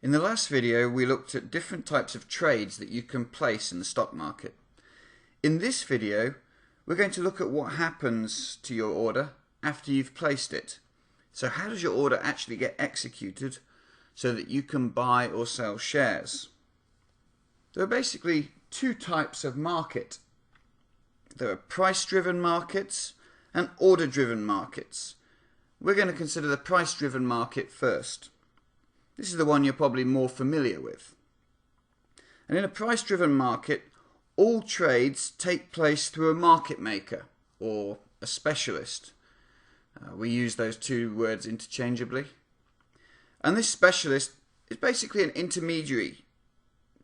In the last video, we looked at different types of trades that you can place in the stock market. In this video, we're going to look at what happens to your order after you've placed it. So how does your order actually get executed so that you can buy or sell shares? There are basically two types of market. There are price-driven markets and order-driven markets. We're going to consider the price-driven market first. This is the one you're probably more familiar with. And in a price-driven market, all trades take place through a market maker or a specialist. We use those two words interchangeably. And this specialist is basically an intermediary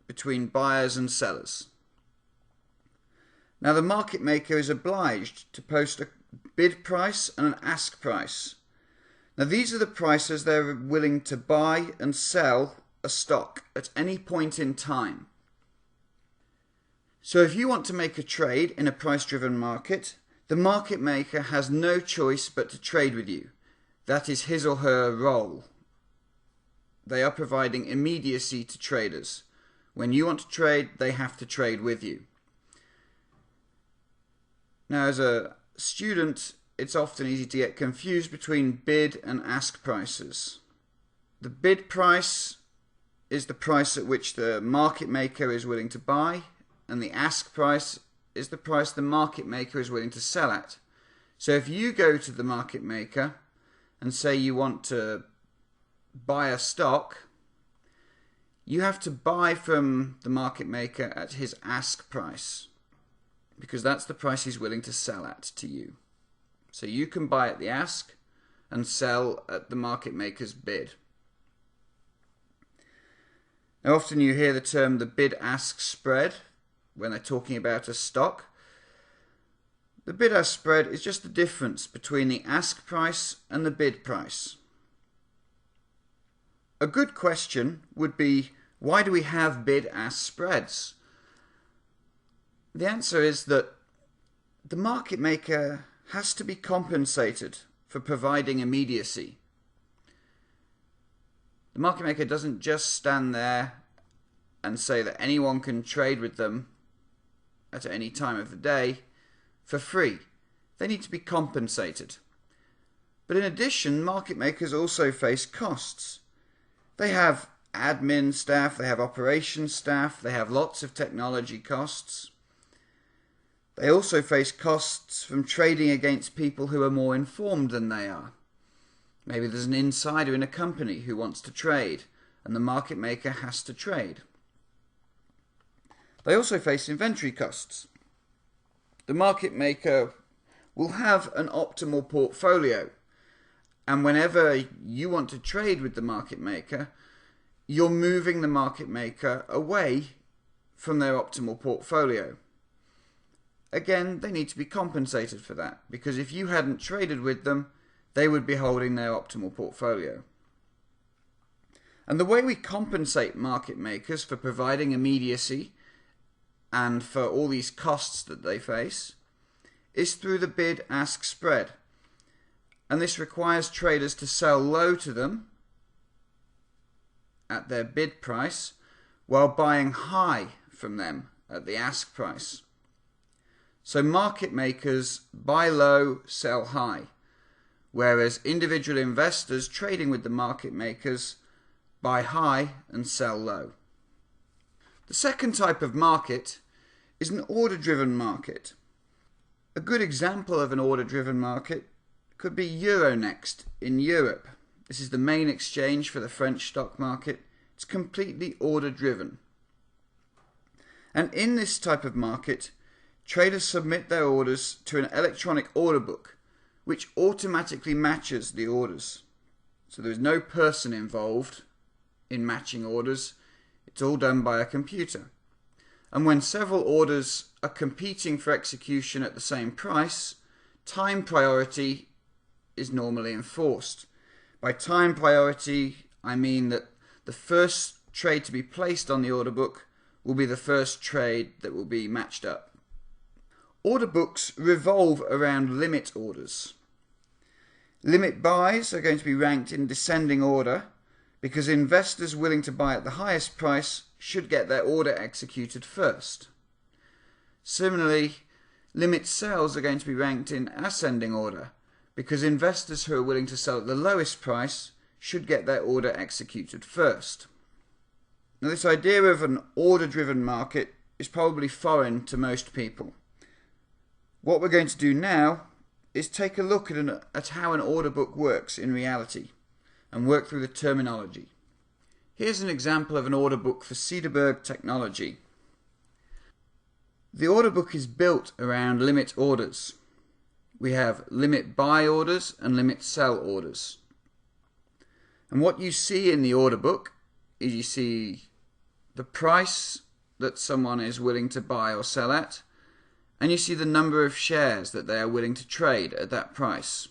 between buyers and sellers. Now the market maker is obliged to post a bid price and an ask price. Now these are the prices they're willing to buy and sell a stock at any point in time. So if you want to make a trade in a price-driven market, the market maker has no choice but to trade with you. That is his or her role. They are providing immediacy to traders. When you want to trade, they have to trade with you. Now as a student, it's often easy to get confused between bid and ask prices. The bid price is the price at which the market maker is willing to buy, and the ask price is the price the market maker is willing to sell at. So if you go to the market maker and say you want to buy a stock, you have to buy from the market maker at his ask price, because that's the price he's willing to sell at to you. So you can buy at the ask and sell at the market maker's bid. Now often you hear the term the bid-ask spread when they're talking about a stock. The bid-ask spread is just the difference between the ask price and the bid price. A good question would be, why do we have bid-ask spreads? The answer is that the market maker has to be compensated for providing immediacy. The market maker doesn't just stand there and say that anyone can trade with them at any time of the day for free. They need to be compensated. But in addition, market makers also face costs. They have admin staff, they have operations staff, they have lots of technology costs. They also face costs from trading against people who are more informed than they are. Maybe there's an insider in a company who wants to trade, and the market maker has to trade. They also face inventory costs. The market maker will have an optimal portfolio, and whenever you want to trade with the market maker, you're moving the market maker away from their optimal portfolio. Again, they need to be compensated for that, because if you hadn't traded with them, they would be holding their optimal portfolio. And the way we compensate market makers for providing immediacy and for all these costs that they face is through the bid-ask spread. And this requires traders to sell low to them at their bid price while buying high from them at the ask price. So market makers buy low, sell high, whereas individual investors trading with the market makers buy high and sell low. The second type of market is an order-driven market. A good example of an order-driven market could be Euronext in Europe. This is the main exchange for the French stock market. It's completely order-driven. And in this type of market, traders submit their orders to an electronic order book, which automatically matches the orders. So there is no person involved in matching orders. It's all done by a computer. And when several orders are competing for execution at the same price, time priority is normally enforced. By time priority, I mean that the first trade to be placed on the order book will be the first trade that will be matched up. Order books revolve around limit orders. Limit buys are going to be ranked in descending order because investors willing to buy at the highest price should get their order executed first. Similarly, limit sales are going to be ranked in ascending order, because investors who are willing to sell at the lowest price should get their order executed first. Now, this idea of an order-driven market is probably foreign to most people. What we're going to do now is take a look at how an order book works in reality and work through the terminology. Here's an example of an order book for Cederberg Technology. The order book is built around limit orders. We have limit buy orders and limit sell orders. And what you see in the order book is you see the price that someone is willing to buy or sell at, and you see the number of shares that they are willing to trade at that price.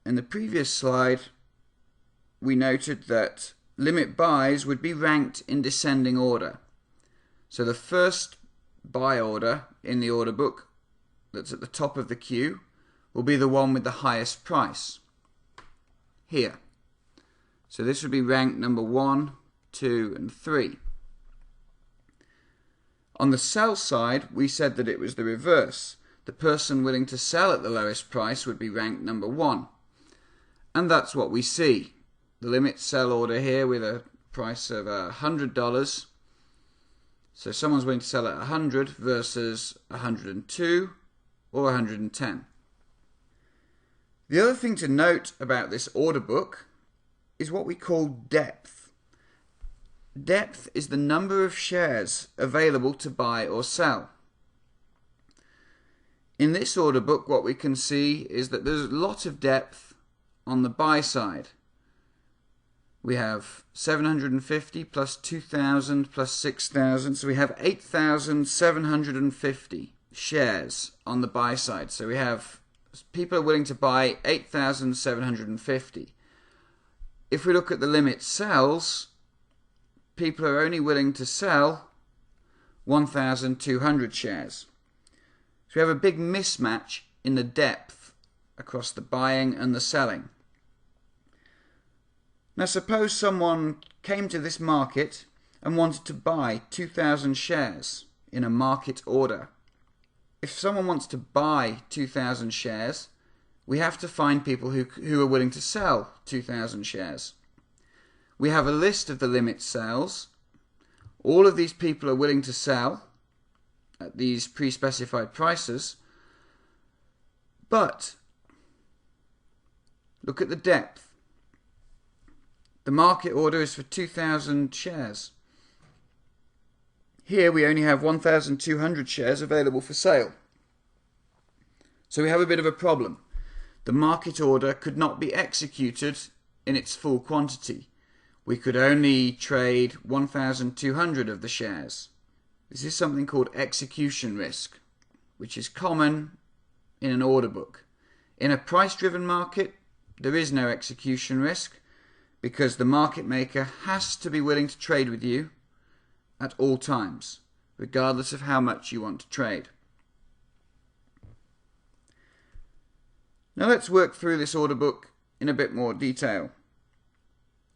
In the previous slide, we noted that limit buys would be ranked in descending order. So the first buy order in the order book that's at the top of the queue will be the one with the highest price, here. So this would be ranked number 1, 2, and 3. On the sell side, we said that it was the reverse. The person willing to sell at the lowest price would be ranked number 1. And that's what we see. The limit sell order here with a price of $100. So someone's willing to sell at 100 versus 102 or 110. The other thing to note about this order book is what we call depth. Depth is the number of shares available to buy or sell. In this order book, what we can see is that there's a lot of depth on the buy side. We have 750 plus 2,000 plus 6,000, so we have 8,750 shares on the buy side. So we have people are willing to buy 8,750. If we look at the limit sells, people are only willing to sell 1,200 shares. So we have a big mismatch in the depth across the buying and the selling. Now suppose someone came to this market and wanted to buy 2,000 shares in a market order. If someone wants to buy 2,000 shares, we have to find people who are willing to sell 2,000 shares. We have a list of the limit sales. All of these people are willing to sell at these pre-specified prices. But look at the depth. The market order is for 2,000 shares. Here we only have 1,200 shares available for sale. So we have a bit of a problem. The market order could not be executed in its full quantity. We could only trade 1,200 of the shares. This is something called execution risk, which is common in an order book. In a price-driven market, there is no execution risk because the market maker has to be willing to trade with you at all times, regardless of how much you want to trade. Now let's work through this order book in a bit more detail.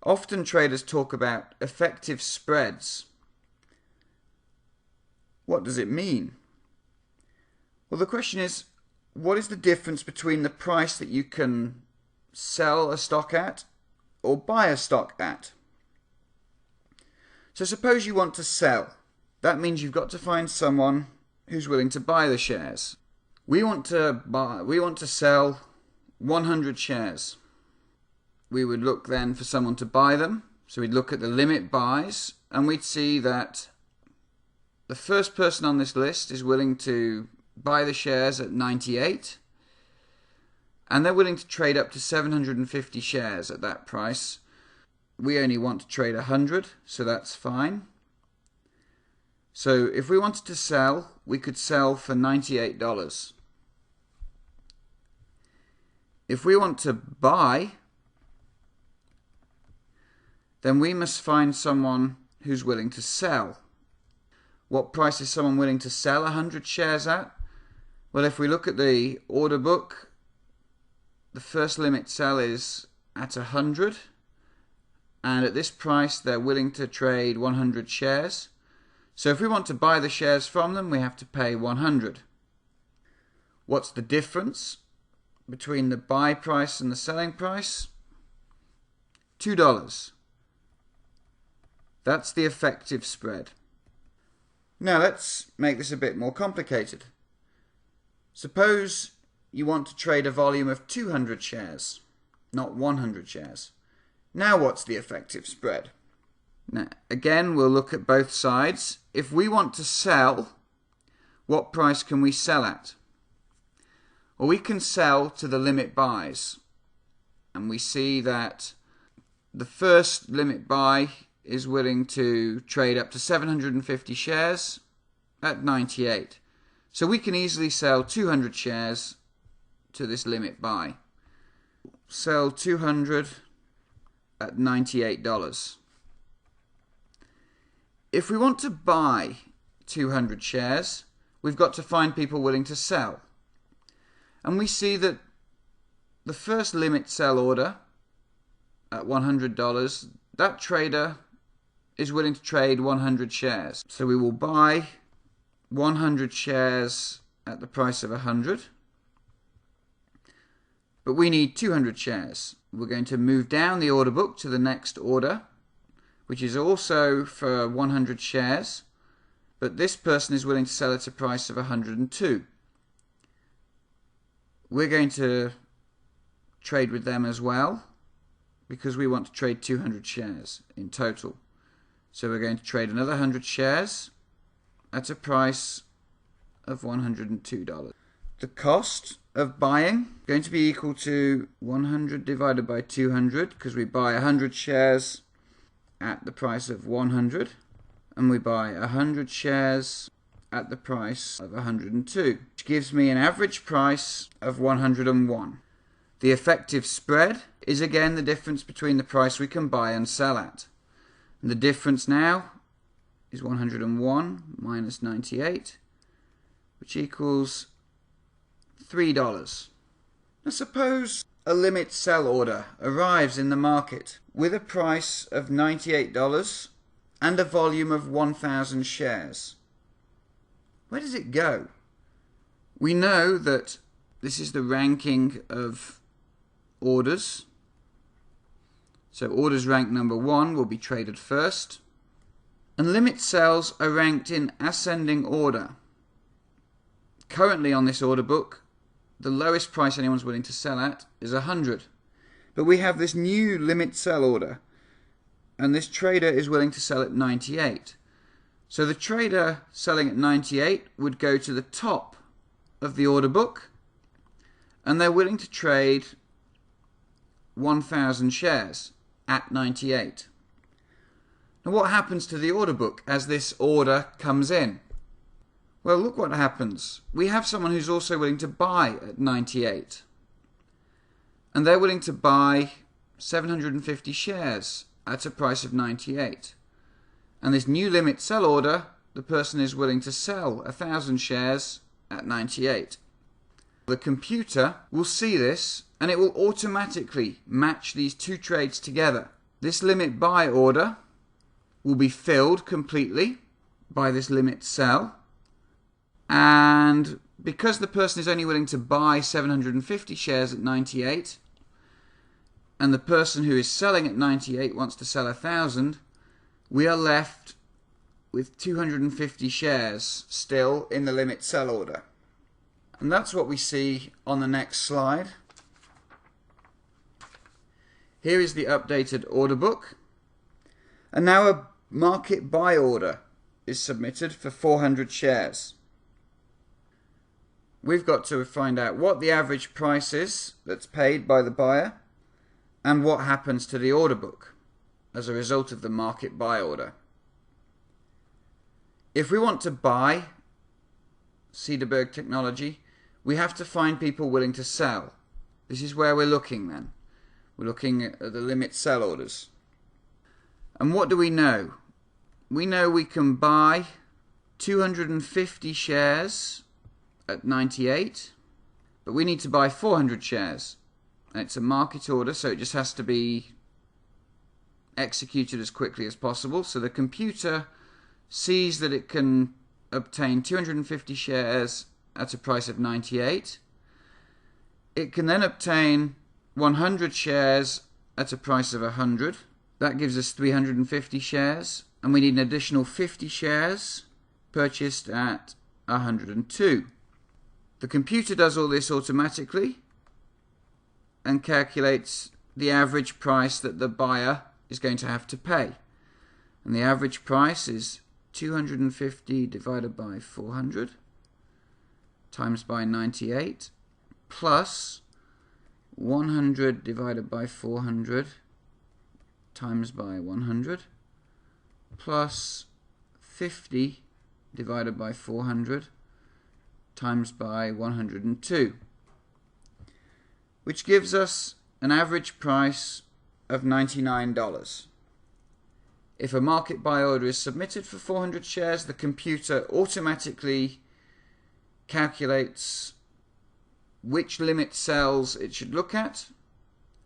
Often traders talk about effective spreads. What does it mean? Well, the question is, what is the difference between the price that you can sell a stock at or buy a stock at? So suppose you want to sell. That means you've got to find someone who's willing to buy the shares. We want to sell 100 shares. We would look then for someone to buy them. So we'd look at the limit buys and we'd see that the first person on this list is willing to buy the shares at 98 and they're willing to trade up to 750 shares at that price. We only want to trade 100, so that's fine. So if we wanted to sell, we could sell for $98. If we want to buy, then we must find someone who's willing to sell. What price is someone willing to sell 100 shares at? Well, if we look at the order book, the first limit sell is at 100, and at this price they're willing to trade 100 shares. So if we want to buy the shares from them, we have to pay 100. What's the difference between the buy price and the selling price? $2. That's the effective spread. Now let's make this a bit more complicated. Suppose you want to trade a volume of 200 shares, not 100 shares. Now what's the effective spread? Now, again, we'll look at both sides. If we want to sell, what price can we sell at? Well, we can sell to the limit buys. And we see that the first limit buy is willing to trade up to 750 shares at 98. So we can easily sell 200 shares to this limit buy. Sell 200 at $98. If we want to buy 200 shares, we've got to find people willing to sell. And we see that the first limit sell order at $100, that trader is willing to trade 100 shares. So we will buy 100 shares at the price of 100. But we need 200 shares. We're going to move down the order book to the next order, which is also for 100 shares, but this person is willing to sell at a price of 102. We're going to trade with them as well, because we want to trade 200 shares in total. So we're going to trade another 100 shares at a price of $102. The cost of buying is going to be equal to 100 divided by 200, because we buy 100 shares at the price of 100, and we buy 100 shares at the price of 102, which gives me an average price of 101. The effective spread is again the difference between the price we can buy and sell at. And the difference now is 101 minus 98, which equals $3. Now suppose a limit sell order arrives in the market with a price of $98 and a volume of 1,000 shares. Where does it go? We know that this is the ranking of orders. So orders ranked number 1 will be traded first. And limit sells are ranked in ascending order. Currently on this order book, the lowest price anyone's willing to sell at is 100. But we have this new limit sell order, and this trader is willing to sell at 98. So the trader selling at 98 would go to the top of the order book, and they're willing to trade 1,000 shares at 98. Now what happens to the order book as this order comes in? Well, look what happens. We have someone who's also willing to buy at 98. And they're willing to buy 750 shares at a price of 98. And this new limit sell order, the person is willing to sell 1,000 shares at 98. The computer will see this, and it will automatically match these two trades together. This limit buy order will be filled completely by this limit sell. And because the person is only willing to buy 750 shares at 98, and the person who is selling at 98 wants to sell 1,000, we are left with 250 shares still in the limit sell order. And that's what we see on the next slide. Here is the updated order book. And now a market buy order is submitted for 400 shares. We've got to find out what the average price is that's paid by the buyer and what happens to the order book as a result of the market buy order. If we want to buy Cederberg technology, we have to find people willing to sell. This is where we're looking then. We're looking at the limit sell orders. And what do we know? We know we can buy 250 shares at 98, but we need to buy 400 shares. And it's a market order, so it just has to be executed as quickly as possible. So the computer sees that it can obtain 250 shares at a price of 98. It can then obtain 100 shares at a price of 100. That gives us 350 shares, and we need an additional 50 shares purchased at 102. The computer does all this automatically and calculates the average price that the buyer is going to have to pay. And the average price is 250 divided by 400 times by 98 plus 100 divided by 400 times by 100 plus 50 divided by 400 times by 102, which gives us an average price of $99. If a market buy order is submitted for 400 shares, the computer automatically calculates which limit cells it should look at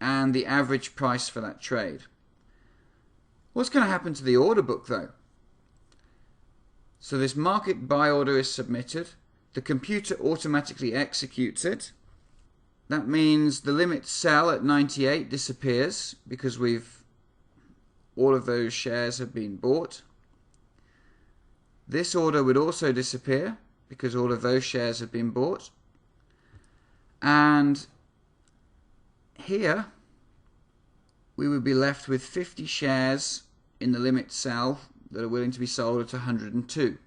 and the average price for that trade. What's going to happen to the order book though? So this market buy order is submitted, the computer automatically executes it. That means the limit cell at 98 disappears because all of those shares have been bought. This order would also disappear because all of those shares have been bought. And here we would be left with 50 shares in the limit cell that are willing to be sold at 102.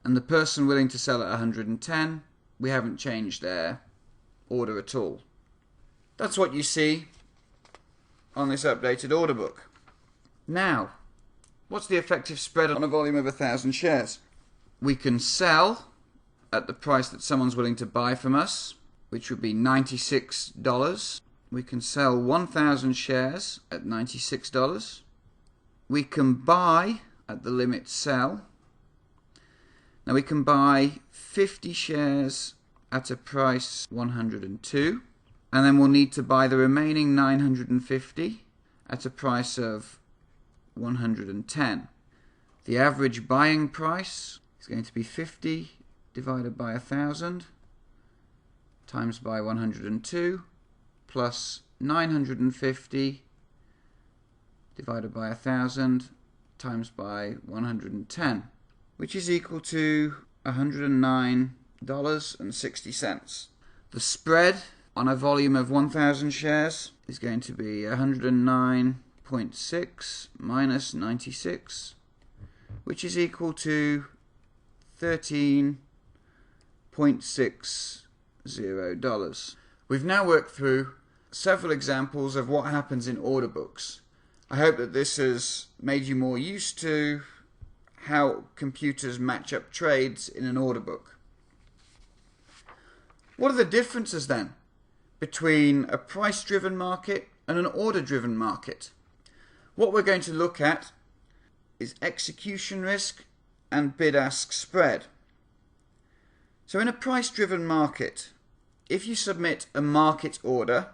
And the person willing to sell at 110, we haven't changed their order at all. That's what you see on this updated order book. Now, what's the effective spread on a volume of 1,000 shares? We can sell at the price that someone's willing to buy from us, which would be $96. We can sell 1,000 shares at $96. We can buy at the limit sell. Now we can buy 50 shares at a price 102, and then we'll need to buy the remaining 950 at a price of 110. The average buying price is going to be 50 divided by 1,000 times by 102 plus 950 divided by 1,000 times by 110, which is equal to $109.60. The spread on a volume of 1,000 shares is going to be 109.6 minus 96, which is equal to $13.60. We've now worked through several examples of what happens in order books. I hope that this has made you more used to how computers match up trades in an order book. What are the differences then between a price-driven market and an order-driven market? What we're going to look at is execution risk and bid-ask spread. So in a price-driven market, if you submit a market order,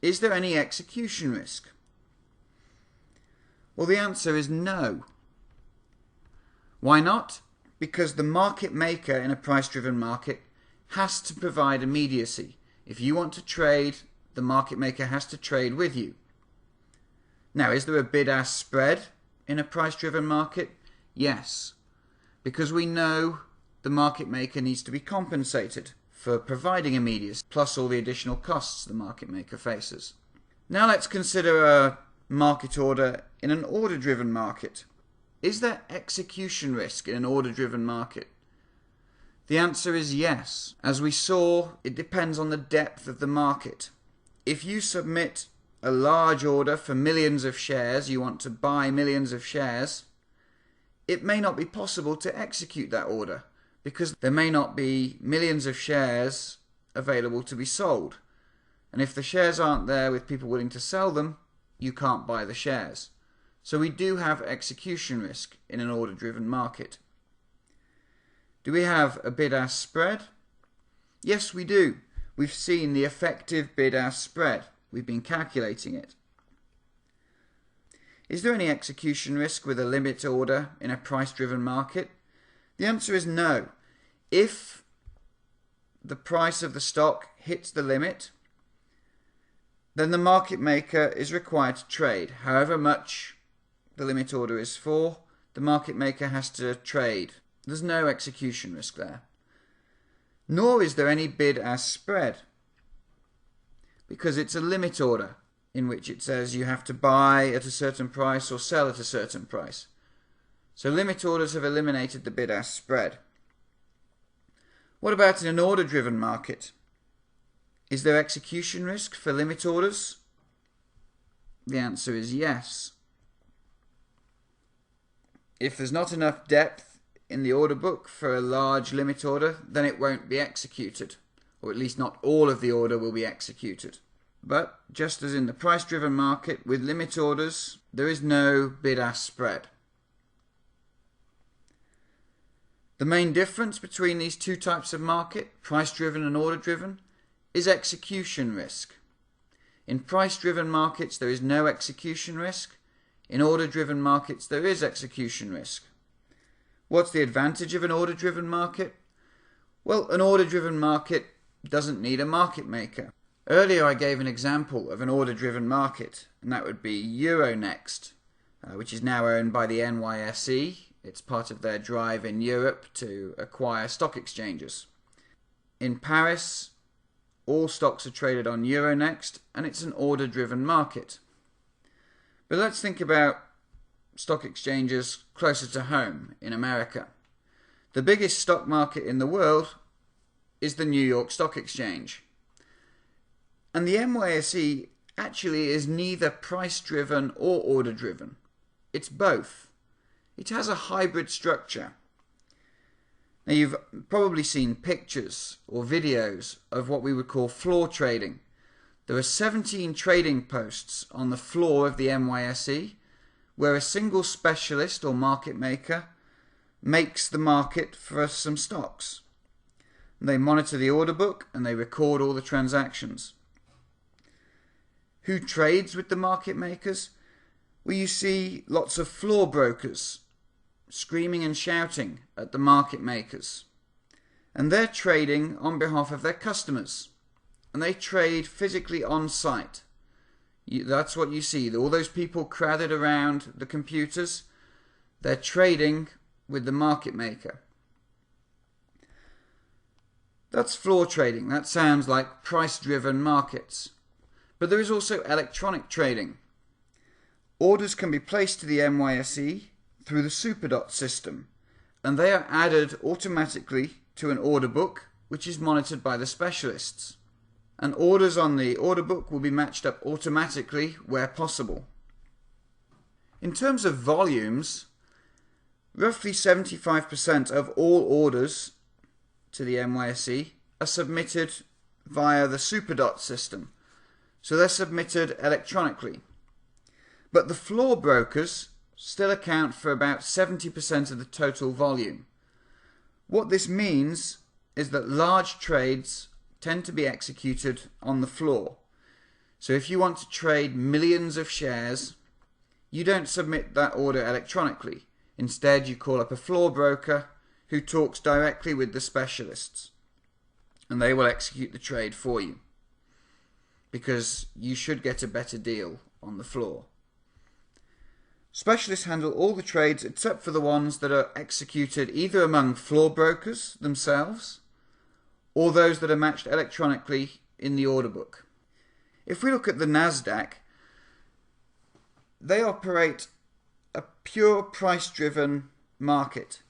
is there any execution risk? Well, the answer is no. Why not? Because the market maker in a price-driven market has to provide immediacy. If you want to trade, the market maker has to trade with you. Now, is there a bid-ask spread in a price-driven market? Yes, because we know the market maker needs to be compensated for providing immediacy, plus all the additional costs the market maker faces. Now let's consider a market order in an order-driven market. Is there execution risk in an order-driven market? The answer is yes. As we saw, it depends on the depth of the market. If you submit a large order for millions of shares, you want to buy millions of shares, it may not be possible to execute that order because there may not be millions of shares available to be sold. And if the shares aren't there with people willing to sell them, you can't buy the shares. So we do have execution risk in an order-driven market. Do we have a bid-ask spread? Yes, we do. We've seen the effective bid-ask spread. We've been calculating it. Is there any execution risk with a limit order in a price-driven market? The answer is no. If the price of the stock hits the limit, then the market maker is required to trade. However much the limit order is for, the market maker has to trade. There's no execution risk there. Nor is there any bid-ask spread, because it's a limit order in which it says you have to buy at a certain price or sell at a certain price. So limit orders have eliminated the bid-ask spread. What about in an order-driven market? Is there execution risk for limit orders? The answer is yes. If there's not enough depth in the order book for a large limit order, then it won't be executed, or at least not all of the order will be executed. But just as in the price-driven market, with limit orders, there is no bid-ask spread. The main difference between these two types of market, price-driven and order-driven, is execution risk. In price-driven markets, there is no execution risk. In order-driven markets, there is execution risk. What's the advantage of an order-driven market? Well, an order-driven market doesn't need a market maker. Earlier I gave an example of an order-driven market, and that would be Euronext, which is now owned by the NYSE. It's part of their drive in Europe to acquire stock exchanges. In Paris, all stocks are traded on Euronext, and it's an order-driven market. But let's think about stock exchanges closer to home in America. The biggest stock market in the world is the New York Stock Exchange. And the NYSE actually is neither price-driven or order-driven. It's both. It has a hybrid structure. Now, you've probably seen pictures or videos of what we would call floor trading. There are 17 trading posts on the floor of the NYSE where a single specialist or market maker makes the market for some stocks. They monitor the order book and they record all the transactions. Who trades with the market makers? Well, you see lots of floor brokers screaming and shouting at the market makers. And they're trading on behalf of their customers. And they trade physically on site. That's what you see. All those people crowded around the computers, they're trading with the market maker. That's floor trading. That sounds like price-driven markets. But there is also electronic trading. Orders can be placed to the NYSE through the SuperDot system, and they are added automatically to an order book, which is monitored by the specialists. And orders on the order book will be matched up automatically where possible. In terms of volumes, roughly 75% of all orders to the NYSE are submitted via the SuperDot system. So they're submitted electronically. But the floor brokers still account for about 70% of the total volume. What this means is that large trades tend to be executed on the floor. So if you want to trade millions of shares, you don't submit that order electronically. Instead, you call up a floor broker who talks directly with the specialists, and they will execute the trade for you, because you should get a better deal on the floor. Specialists handle all the trades except for the ones that are executed either among floor brokers themselves or those that are matched electronically in the order book. If we look at the Nasdaq, they operate a pure price-driven market.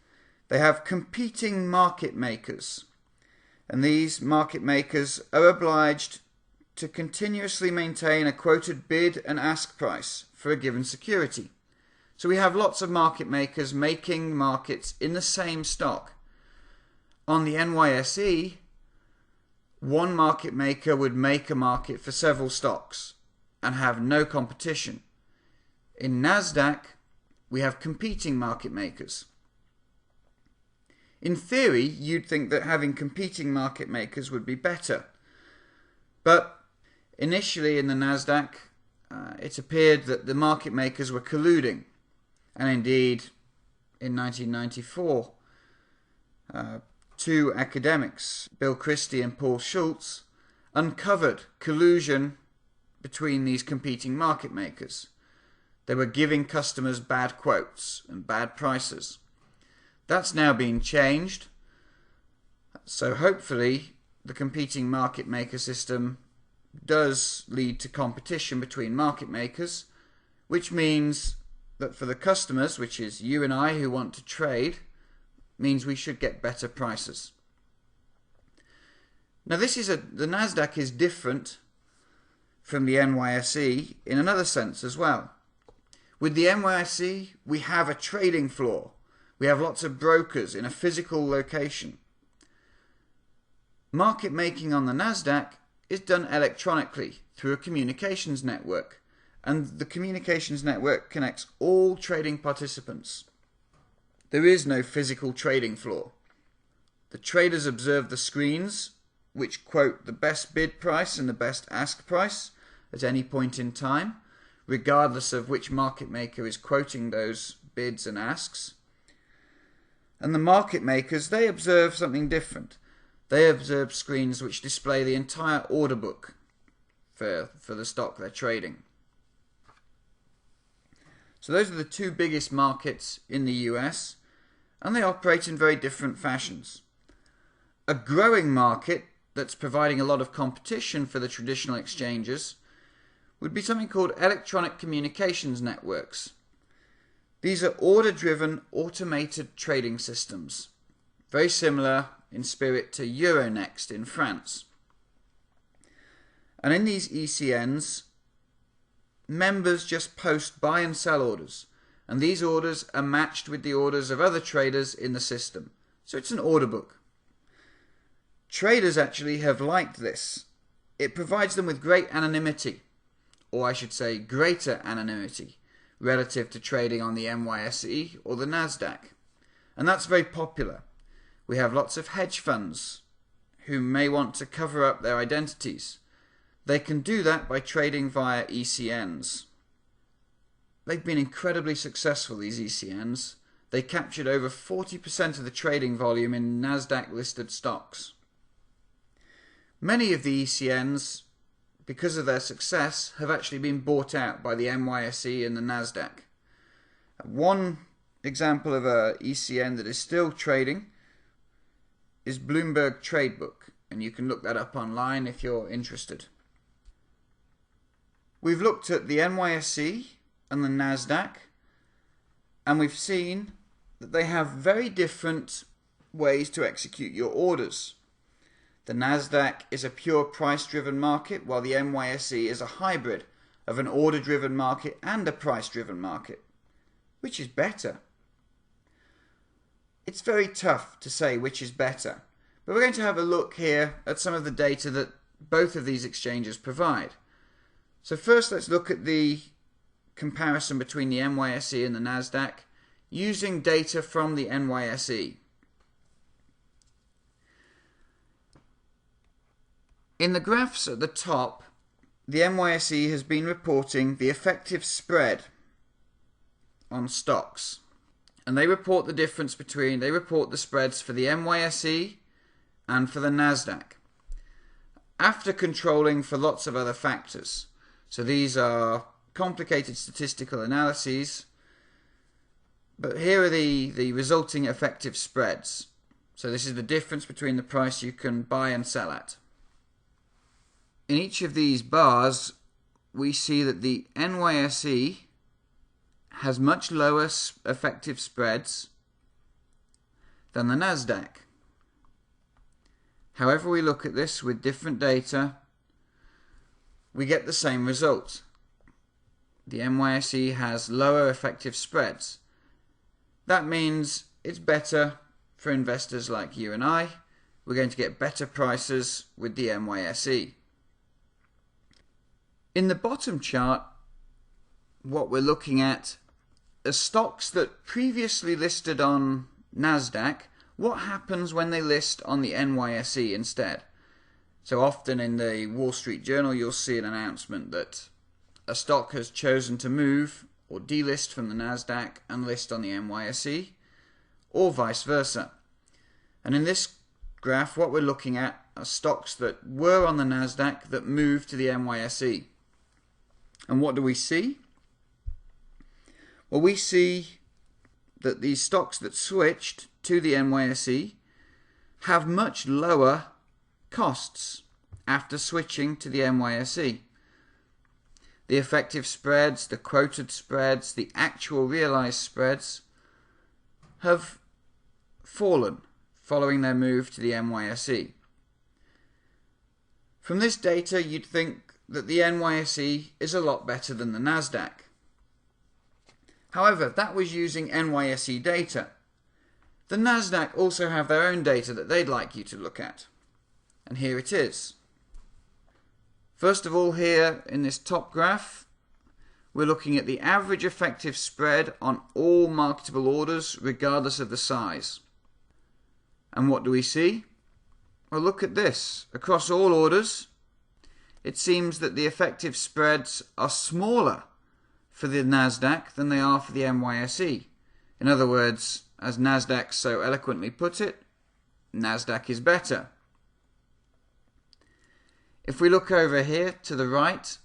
They have competing market makers, and these market makers are obliged to continuously maintain a quoted bid and ask price for a given security. So we have lots of market makers making markets in the same stock. On the NYSE, one market maker would make a market for several stocks and have no competition. In Nasdaq, we have competing market makers. In theory, you'd think that having competing market makers would be better. But initially in the Nasdaq, it appeared that the market makers were colluding. And indeed, in 1994, two academics, Bill Christie and Paul Schultz, uncovered collusion between these competing market makers. They were giving customers bad quotes and bad prices. That's now been changed. So hopefully the competing market maker system does lead to competition between market makers, which means that for the customers, which is you and I who want to trade, means we should get better prices. Now the Nasdaq is different from the NYSE in another sense as well. With the NYSE, we have a trading floor. We have lots of brokers in a physical location. Market making on the Nasdaq is done electronically through a communications network, and the communications network connects all trading participants. There is no physical trading floor. The traders observe the screens, which quote the best bid price and the best ask price at any point in time, regardless of which market maker is quoting those bids and asks. And the market makers, they observe something different. They observe screens which display the entire order book for the stock they're trading. So those are the two biggest markets in the US, and they operate in very different fashions. A growing market that's providing a lot of competition for the traditional exchanges would be something called electronic communications networks. These are order-driven automated trading systems, very similar in spirit to Euronext in France. And in these ECNs, members just post buy and sell orders, and these orders are matched with the orders of other traders in the system. So it's an order book. Traders actually have liked this. It provides them with great anonymity, or I should say greater anonymity, relative to trading on the NYSE or the Nasdaq. And that's very popular. We have lots of hedge funds who may want to cover up their identities. They can do that by trading via ECNs. They've been incredibly successful, these ECNs. They captured over 40% of the trading volume in Nasdaq-listed stocks. Many of the ECNs, because of their success, have actually been bought out by the NYSE and the Nasdaq. One example of a ECN that is still trading is Bloomberg Tradebook, and you can look that up online if you're interested. We've looked at the NYSE and the Nasdaq, and we've seen that they have very different ways to execute your orders. The Nasdaq is a pure price-driven market, while the NYSE is a hybrid of an order-driven market and a price-driven market. Which is better? It's very tough to say which is better, but we're going to have a look here at some of the data that both of these exchanges provide. So first let's look at the comparison between the NYSE and the Nasdaq using data from the NYSE. In the graphs at the top, the NYSE has been reporting the effective spread on stocks. And they report the difference between, they report the spreads for the NYSE and for the Nasdaq, after controlling for lots of other factors. So these are complicated statistical analyses, but here are the resulting effective spreads. So this is the difference between the price you can buy and sell at. In each of these bars, we see that the NYSE has much lower effective spreads than the Nasdaq. However we look at this with different data, we get the same result. The NYSE has lower effective spreads. That means it's better for investors like you and I. We're going to get better prices with the NYSE. In the bottom chart, what we're looking at are stocks that previously listed on Nasdaq. What happens when they list on the NYSE instead? So often in the Wall Street Journal you'll see an announcement that a stock has chosen to move or delist from the Nasdaq and list on the NYSE, or vice versa. And in this graph, what we're looking at are stocks that were on the Nasdaq that moved to the NYSE. And what do we see? Well, we see that these stocks that switched to the NYSE have much lower costs after switching to the NYSE. The effective spreads, the quoted spreads, the actual realized spreads have fallen following their move to the NYSE. From this data, you'd think that the NYSE is a lot better than the Nasdaq. However, that was using NYSE data. The Nasdaq also have their own data that they'd like you to look at. And here it is. First of all, here in this top graph, we're looking at the average effective spread on all marketable orders, regardless of the size. And what do we see? Well, look at this. Across all orders, it seems that the effective spreads are smaller for the Nasdaq than they are for the NYSE. In other words, as Nasdaq so eloquently put it, Nasdaq is better. If we look over here to the right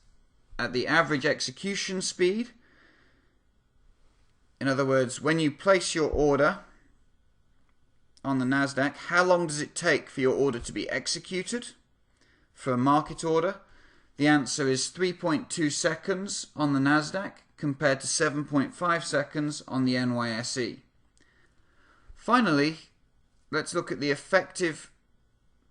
at the average execution speed, in other words, when you place your order on the Nasdaq, how long does it take for your order to be executed for a market order? The answer is 3.2 seconds on the Nasdaq compared to 7.5 seconds on the NYSE. Finally, let's look at the effective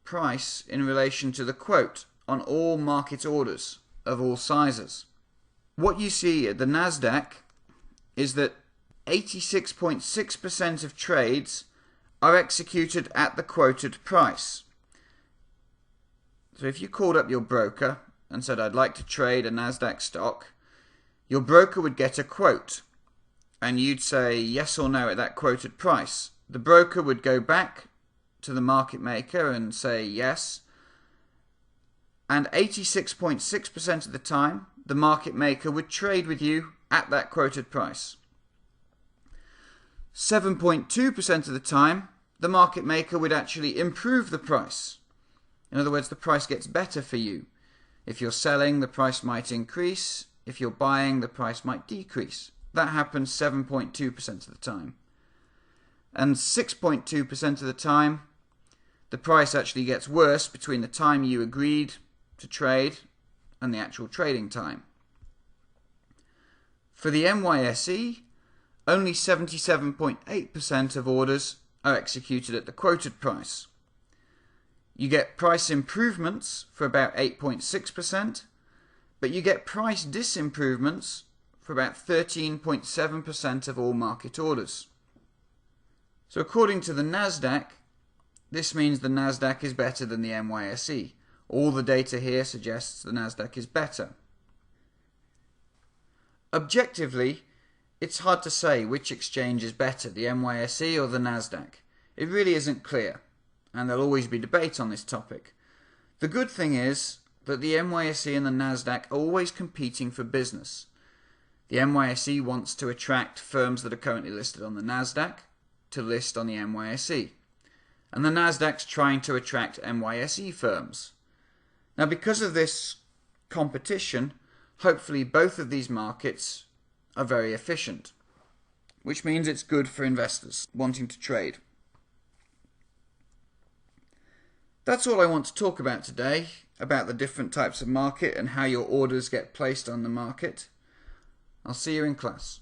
price in relation to the quote on all market orders of all sizes. What you see at the Nasdaq is that 86.6% of trades are executed at the quoted price. So if you called up your broker and said, I'd like to trade a Nasdaq stock, your broker would get a quote and you'd say yes or no at that quoted price. The broker would go back to the market maker and say yes, and 86.6% of the time the market maker would trade with you at that quoted price. 7.2% of the time the market maker would actually improve the price. In other words, the price gets better for you. If you're selling, the price might increase. If you're buying, the price might decrease. That happens 7.2% of the time. And 6.2% of the time, the price actually gets worse between the time you agreed to trade and the actual trading time. For the NYSE, only 77.8% of orders are executed at the quoted price. You get price improvements for about 8.6%, but you get price disimprovements for about 13.7% of all market orders. So according to the Nasdaq, this means the Nasdaq is better than the NYSE. All the data here suggests the Nasdaq is better. Objectively, it's hard to say which exchange is better, the NYSE or the Nasdaq. It really isn't clear, and there'll always be debate on this topic. The good thing is that the NYSE and the Nasdaq are always competing for business. The NYSE wants to attract firms that are currently listed on the Nasdaq to list on the NYSE, and the Nasdaq's trying to attract NYSE firms. Now, because of this competition, hopefully both of these markets are very efficient, which means it's good for investors wanting to trade. That's all I want to talk about today, about the different types of market and how your orders get placed on the market. I'll see you in class.